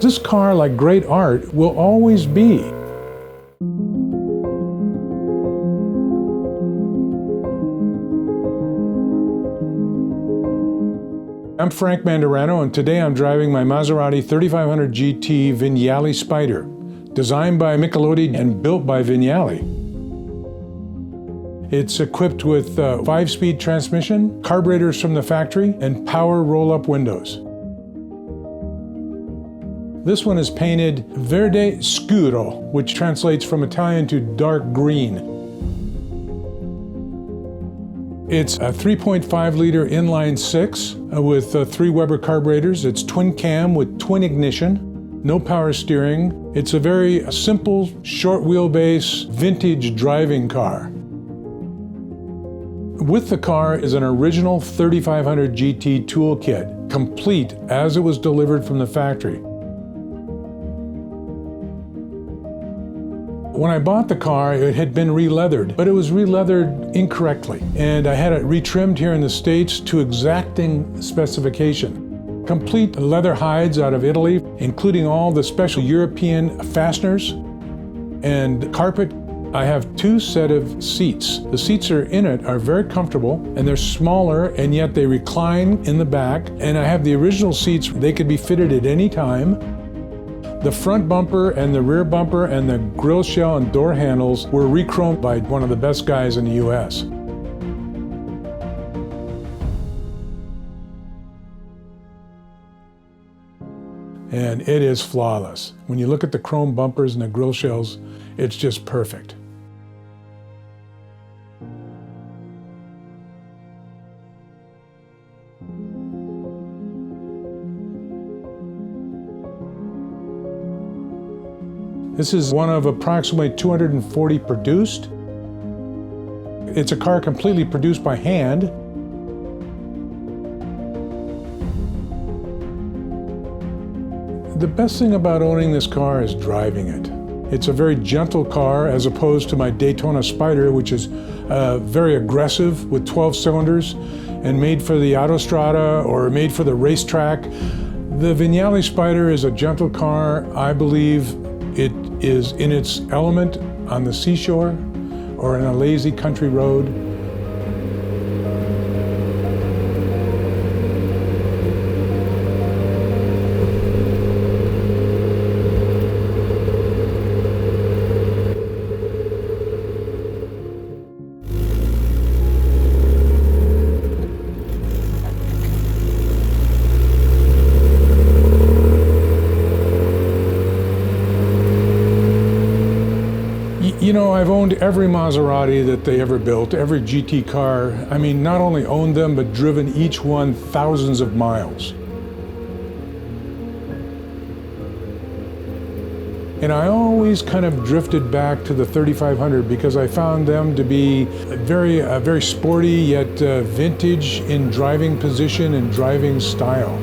This car, like great art, will always be. I'm Frank Mandarano, and today I'm driving my Maserati 3500 GT Vignale Spyder, designed by Michelotti and built by Vignale. It's equipped with a 5-speed transmission, carburetors from the factory, and power roll-up windows. This one is painted Verde Scuro, which translates from Italian to dark green. It's a 3.5-liter inline-six with 3 Weber carburetors. It's twin cam with twin ignition, no power steering. It's a very simple, short wheelbase, vintage driving car. With the car is an original 3500 GT toolkit, complete as it was delivered from the factory. When I bought the car, it had been re-leathered, but it was re-leathered incorrectly. And I had it retrimmed here in the States to exacting specification. Complete leather hides out of Italy, including all the special European fasteners and carpet. I have 2 sets of seats. The seats in it are very comfortable, and they're smaller, and yet they recline in the back. And I have the original seats. They could be fitted at any time. The front bumper and the rear bumper and the grille shell and door handles were re-chromed by one of the best guys in the US. And it is flawless. When you look at the chrome bumpers and the grille shells, it's just perfect. This is one of approximately 240 produced. It's a car completely produced by hand. The best thing about owning this car is driving it. It's a very gentle car as opposed to my Daytona Spyder, which is very aggressive with 12 cylinders and made for the autostrada or made for the racetrack. The Vignale Spyder is a gentle car. I believe it is in its element on the seashore or in a lazy country road. You know, I've owned every Maserati that they ever built, every GT car. I mean, not only owned them, but driven each one thousands of miles. And I always kind of drifted back to the 3500 because I found them to be very sporty, yet vintage in driving position and driving style.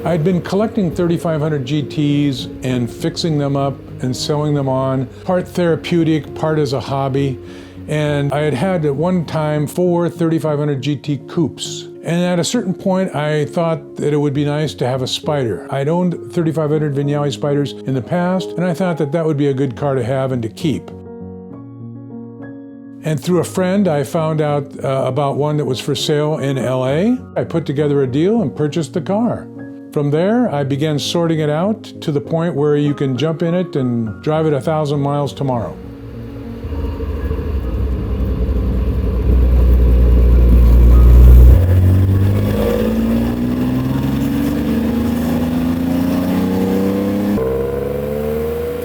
I'd been collecting 3500 GTs and fixing them up and selling them on, part therapeutic, part as a hobby. And I had at one time 4 3500 GT coupes. And at a certain point, I thought that it would be nice to have a Spyder. I'd owned 3500 Vignale Spyders in the past, and I thought that that would be a good car to have and to keep. And through a friend, I found out about one that was for sale in LA. I put together a deal and purchased the car. From there, I began sorting it out to the point where you can jump in it and drive it 1,000 miles tomorrow.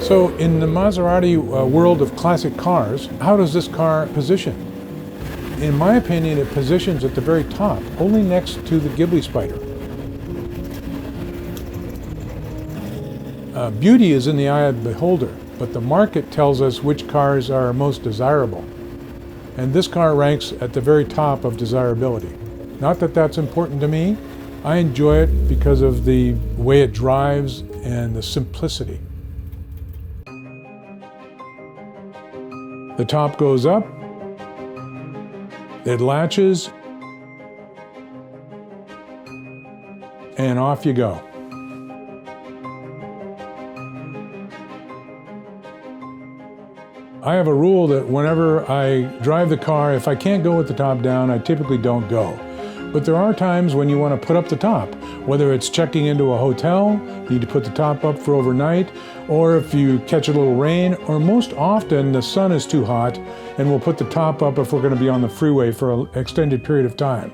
So in the Maserati world of classic cars, how does this car position? In my opinion, it positions at the very top, only next to the Ghibli Spyder. Beauty is in the eye of the beholder, but the market tells us which cars are most desirable. And this car ranks at the very top of desirability. Not that that's important to me. I enjoy it because of the way it drives and the simplicity. The top goes up, it latches, and off you go. I have a rule that whenever I drive the car, if I can't go with the top down, I typically don't go. But there are times when you want to put up the top, whether it's checking into a hotel, you need to put the top up for overnight, or if you catch a little rain, or most often the sun is too hot and we'll put the top up if we're going to be on the freeway for an extended period of time.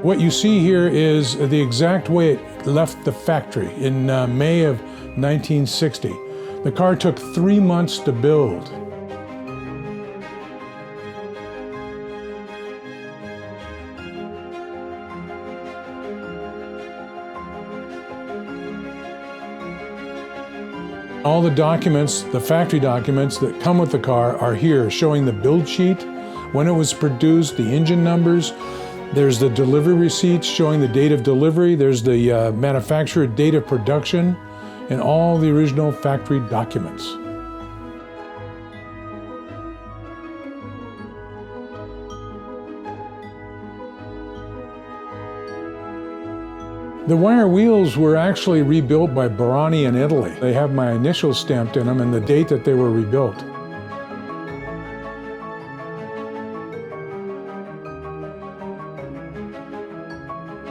What you see here is the exact way it left the factory in May of 1960. The car took 3 months to build. All the documents, the factory documents that come with the car are here, showing the build sheet, when it was produced, the engine numbers. There's the delivery receipts showing the date of delivery. There's the manufacturer date of production, and all the original factory documents. The wire wheels were actually rebuilt by Barani in Italy. They have my initials stamped in them and the date that they were rebuilt.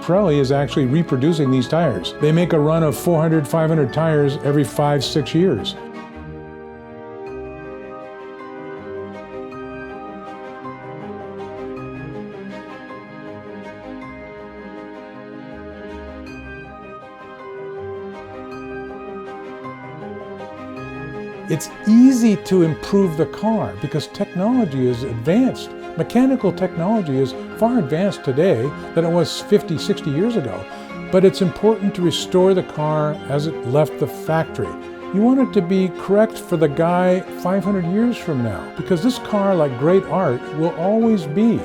Pirelli is actually reproducing these tires. They make a run of 400, 500 tires every 5-6 years. It's easy to improve the car because technology is advanced. Mechanical technology is far advanced today than it was 50, 60 years ago. But it's important to restore the car as it left the factory. You want it to be correct for the guy 500 years from now, because this car, like great art, will always be